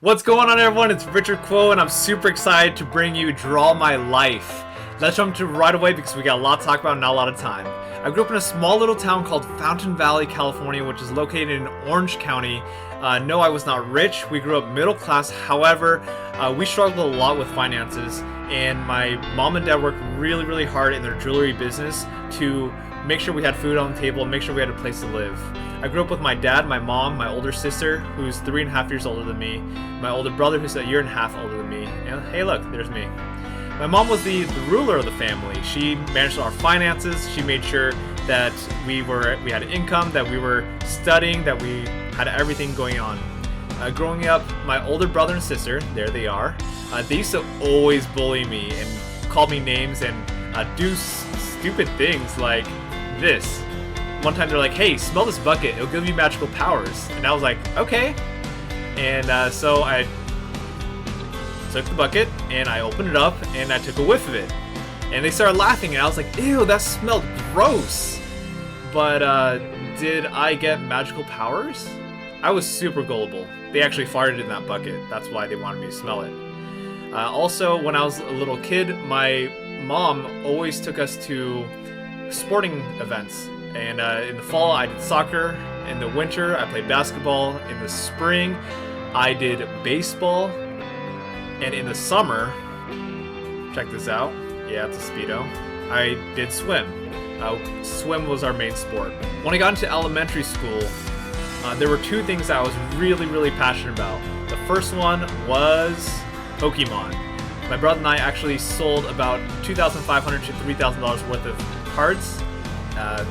What's going on, everyone? It's Richard Quo, and I'm super excited to bring you Draw My Life. Let's jump to right away because we got a lot to talk about and not a lot of time. I grew up in a small little town called Fountain Valley, California, which is located in Orange County. No, I was not rich. We grew up middle class. However, we struggled a lot with finances, and my mom and dad worked really hard in their jewelry business to make sure we had food on the table and make sure we had a place to live. I grew up with my dad, my mom, my older sister, who's 3.5 years older than me, my older brother, who's 1.5 years older than me, and hey look, there's me. My mom was the ruler of the family. She managed our finances. She made sure that we had income, that we were studying, that we had everything going on. Growing up, my older brother and sister, there they are, they used to always bully me and call me names and do stupid things like this. One time they're like, hey, smell this bucket, it'll give you magical powers. And I was like, okay. And so I took the bucket and I opened it up and I took a whiff of it. And they started laughing and I was like, ew, that smelled gross. But did I get magical powers? I was super gullible. They actually farted in that bucket. That's why they wanted me to smell it. Also, when I was a little kid, my mom always took us to sporting events. And in the fall, I did soccer. In the winter, I played basketball. In the spring, I did baseball. And in the summer, check this out. Yeah, it's a Speedo. I did swim. Swim was our main sport. When I got into elementary school, there were two things that I was really passionate about. The first one was Pokemon. My brother and I actually sold about $2,500 to $3,000 worth of cards.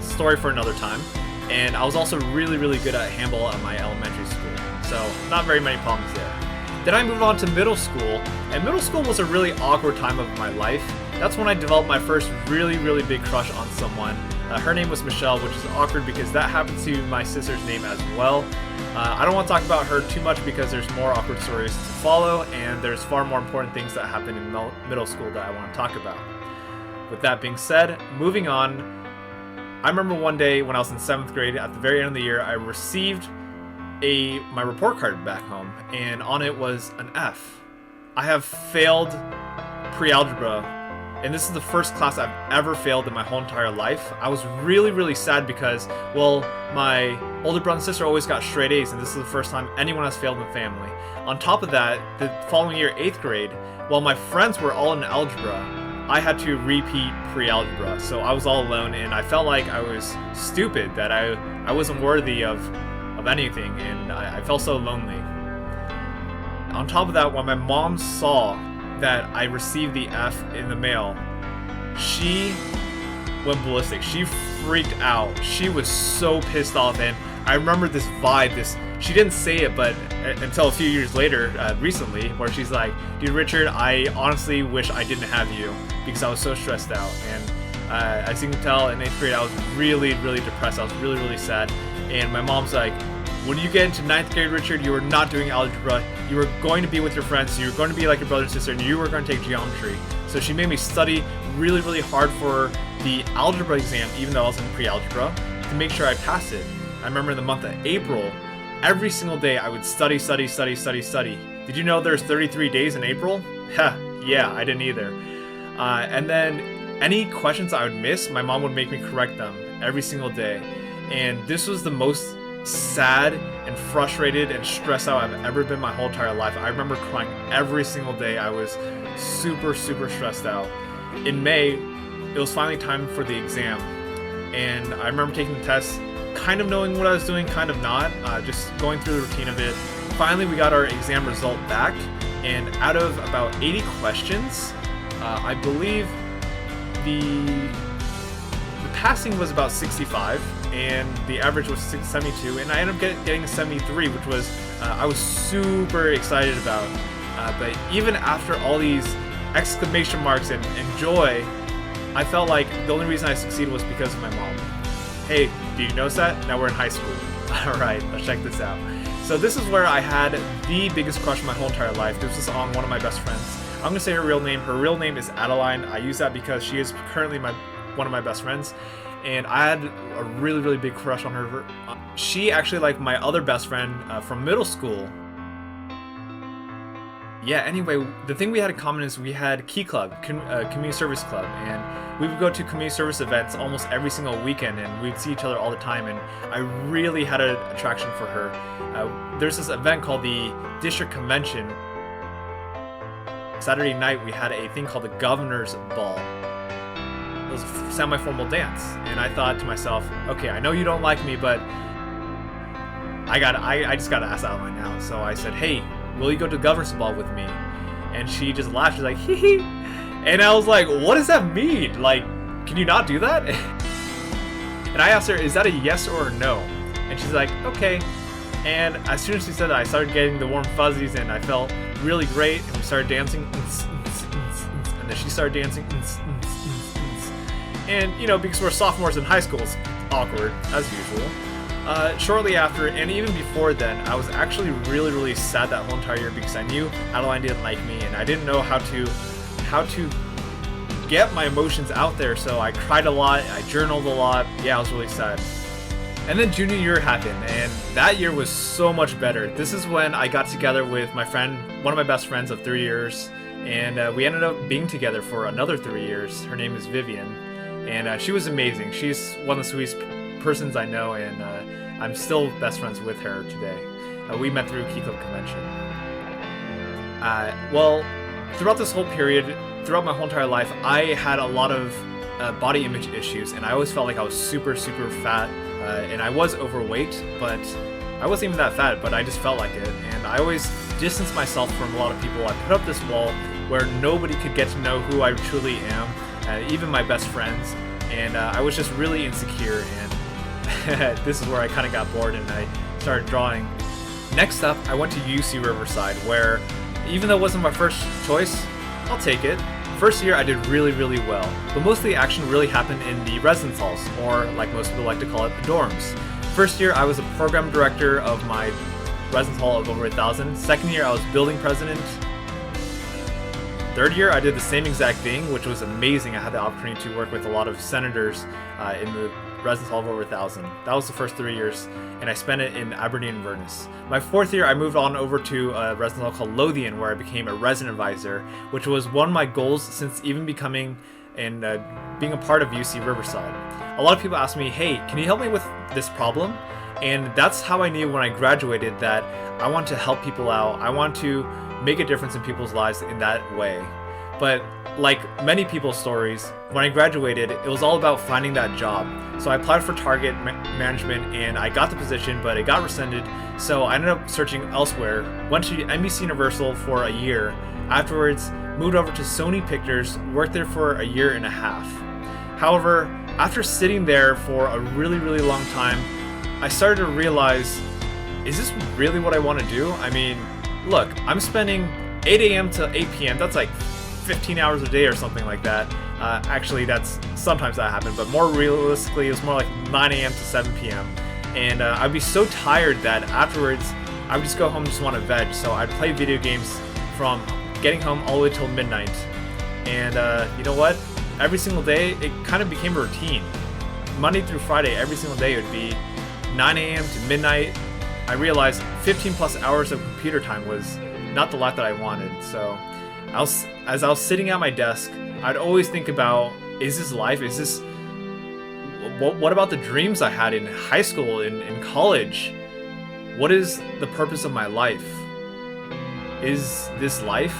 Story for another time. And I was also really good at handball at my elementary school, so not very many problems there. Then I moved on to middle school, and middle school was a really awkward time of my life. That's when I developed my first really big crush on someone. Her name was Michelle, which is awkward because that happened to my sister's name as well. I don't want to talk about her too much because there's more awkward stories to follow, and there's far more important things that happened in middle school that I want to talk about. With that being said, moving on, I remember one day when I was in 7th grade, at the very end of the year, I received my report card back home, and on it was an F. I have failed pre-algebra, and this is the first class I've ever failed in my whole entire life. I was really sad because, well, my older brother and sister always got straight A's, and this is the first time anyone has failed in the family. On top of that, the following year, 8th grade, while my friends were all in algebra, I had to repeat pre-algebra, so I was all alone, and I felt like I was stupid, that I wasn't worthy of anything, and I felt so lonely. On top of that, when my mom saw that I received the F in the mail, she went ballistic. She freaked out. She was so pissed off, and I remember this vibe, she didn't say it, but until a few years later, recently, where she's like, dude, Richard, I honestly wish I didn't have you because I was so stressed out. And as you can tell, in 8th grade, I was really depressed. I was really sad. And my mom's like, when you get into 9th grade, Richard, you were not doing algebra. You were going to be with your friends. You were going to be like your brother and sister, and you were going to take geometry. So she made me study really hard for the algebra exam, even though I was in pre-algebra, to make sure I passed it. I remember in the month of April, every single day I would study. Did you know there's 33 days in April? Heh, yeah, I didn't either. And then any questions I would miss, my mom would make me correct them every single day. And this was the most sad and frustrated and stressed out I've ever been my whole entire life. I remember crying every single day. I was super stressed out. In May, it was finally time for the exam. And I remember taking the test, kind of knowing what I was doing, kind of not, just going through the routine of it. Finally, we got our exam result back, and out of about 80 questions, I believe the passing was about 65, and the average was 72, and I ended up getting a 73, which was I was super excited about. But even after all these exclamation marks and joy, I felt like the only reason I succeeded was because of my mom. Hey, do you notice that? Now we're in high school. Alright, let's check this out. So this is where I had the biggest crush in my whole entire life. This was on one of my best friends. I'm going to say her real name. Her real name is Adeline. I use that because she is currently one of my best friends. And I had a really big crush on her. She actually liked my other best friend from middle school. Yeah, anyway, the thing we had in common is we had Key Club, community service club, and we would go to community service events almost every single weekend, and we'd see each other all the time, and I really had an attraction for her. There's this event called the District Convention. Saturday night, we had a thing called the Governor's Ball. It was a semi-formal dance, and I thought to myself, okay, I know you don't like me, but I just gotta ask out right now. So I said, hey, will you go to the Governor's Ball with me? And she just laughed. She's like, hee hee. And I was like, what does that mean? Like, can you not do that? And I asked her, is that a yes or a no? And she's like, okay. And as soon as she said that, I started getting the warm fuzzies, and I felt really great. And we started dancing. And then she started dancing. And, you know, because we're sophomores in high school, it's awkward, as usual. Shortly after, and even before then, I was actually really sad that whole entire year because I knew Adeline didn't like me, and I didn't know how to get my emotions out there. So I cried a lot, I journaled a lot. Yeah, I was really sad. And then junior year happened, and that year was so much better. This is when I got together with my friend, one of my best friends of 3 years, and we ended up being together for another 3 years. Her name is Vivian, and she was amazing. She's one of the sweetest persons I know, and I'm still best friends with her today. We met through Key Club Convention. Well, throughout this whole period, throughout my whole entire life, I had a lot of body image issues, and I always felt like I was super fat, and I was overweight, but I wasn't even that fat, but I just felt like it, and I always distanced myself from a lot of people. I put up this wall where nobody could get to know who I truly am, even my best friends, and I was just really insecure, and this is where I kind of got bored and I started drawing. Next up, I went to UC Riverside, where even though it wasn't my first choice, I'll take it. First year I did really well, but most of the action really happened in the residence halls, or like most people like to call it, the dorms. First year I was a program director of my residence hall of over 1,000. Second year I was building president. Third year I did the same exact thing, which was amazing. I had the opportunity to work with a lot of senators in the residence hall of over 1,000. That was the first 3 years, and I spent it in Aberdeen and Inverness. My fourth year, I moved on over to a residence hall called Lothian, where I became a resident advisor, which was one of my goals since even becoming and being a part of UC Riverside. A lot of people ask me, hey, can you help me with this problem? And that's how I knew when I graduated that I want to help people out. I want to make a difference in people's lives in that way. But like many people's stories, when I graduated, it was all about finding that job. So I applied for Target management, and I got the position, but it got rescinded. So I ended up searching elsewhere, went to NBC Universal for a year. Afterwards, moved over to Sony Pictures, worked there for a year and a half. However, after sitting there for a really long time, I started to realize, is this really what I want to do? I mean, look, I'm spending 8 a.m. to 8 p.m. That's like 15 hours a day or something like that. Actually, that's sometimes that happened, but more realistically, it was more like 9 a.m. to 7 p.m. And I'd be so tired that afterwards, I would just go home and just want to veg. So I'd play video games from getting home all the way till midnight. And you know what? Every single day, it kind of became a routine. Monday through Friday, every single day, it would be 9 a.m. to midnight. I realized 15 plus hours of computer time was not the life that I wanted. So as I was sitting at my desk, I'd always think about, is this life? Is this, what about the dreams I had in high school, in college? What is the purpose of my life? Is this life?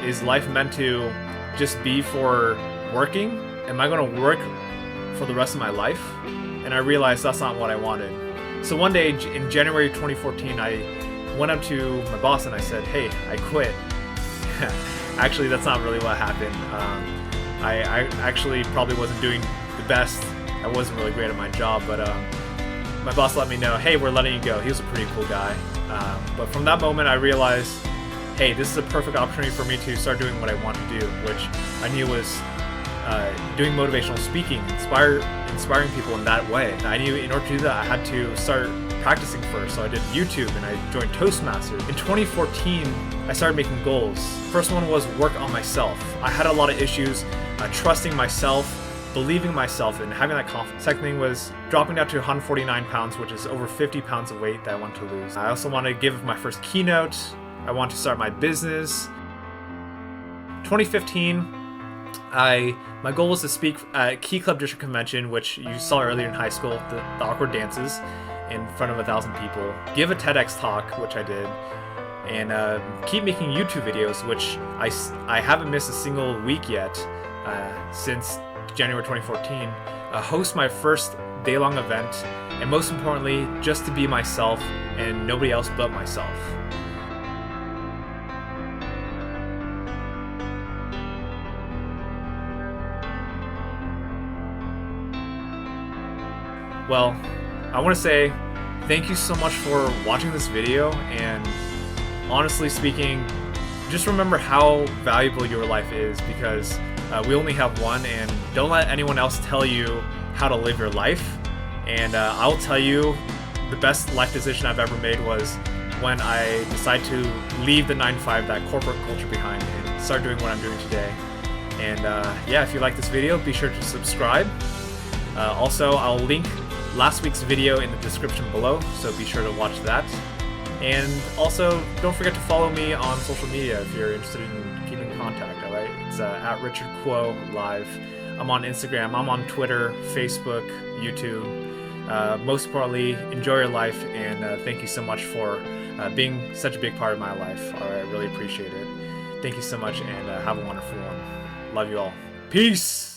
Is life meant to just be for working? Am I going to work for the rest of my life? And I realized that's not what I wanted. So one day in January 2014, I went up to my boss and I said, hey, I quit. Actually, that's not really what happened. I actually probably wasn't doing the best. I wasn't really great at my job, but my boss let me know, hey, we're letting you go. He was a pretty cool guy. But from that moment, I realized, hey, this is a perfect opportunity for me to start doing what I want to do, which I knew was doing motivational speaking, inspiring people in that way. And I knew in order to do that, I had to start practicing first. So I did YouTube and I joined Toastmasters. In 2014, I started making goals. First one was work on myself. I had a lot of issues trusting myself, believing myself, and having that confidence. Second thing was dropping down to 149 pounds, which is over 50 pounds of weight that I want to lose. I also want to give my first keynote. I want to start my business. 2015, my goal was to speak at Key Club District Convention, which you saw earlier in high school, the awkward dances in front of 1,000 people, give a TEDx talk, which I did, and keep making YouTube videos, which I haven't missed a single week yet since January 2014, host my first day-long event, and most importantly, just to be myself and nobody else but myself. Well, I want to say thank you so much for watching this video, and honestly speaking, just remember how valuable your life is, because we only have one, and don't let anyone else tell you how to live your life. And I'll tell you, the best life decision I've ever made was when I decided to leave the 9-to-5, that corporate culture behind, and start doing what I'm doing today. And yeah, if you like this video, be sure to subscribe. Also, I'll link last week's video in the description below, so be sure to watch that. And also, don't forget to follow me on social media if you're interested in keeping contact, alright? It's at Richard Quo Live. I'm on Instagram, I'm on Twitter, Facebook, YouTube. Most importantly, enjoy your life, and thank you so much for being such a big part of my life. I really appreciate it. Thank you so much, and have a wonderful one. Love you all. Peace!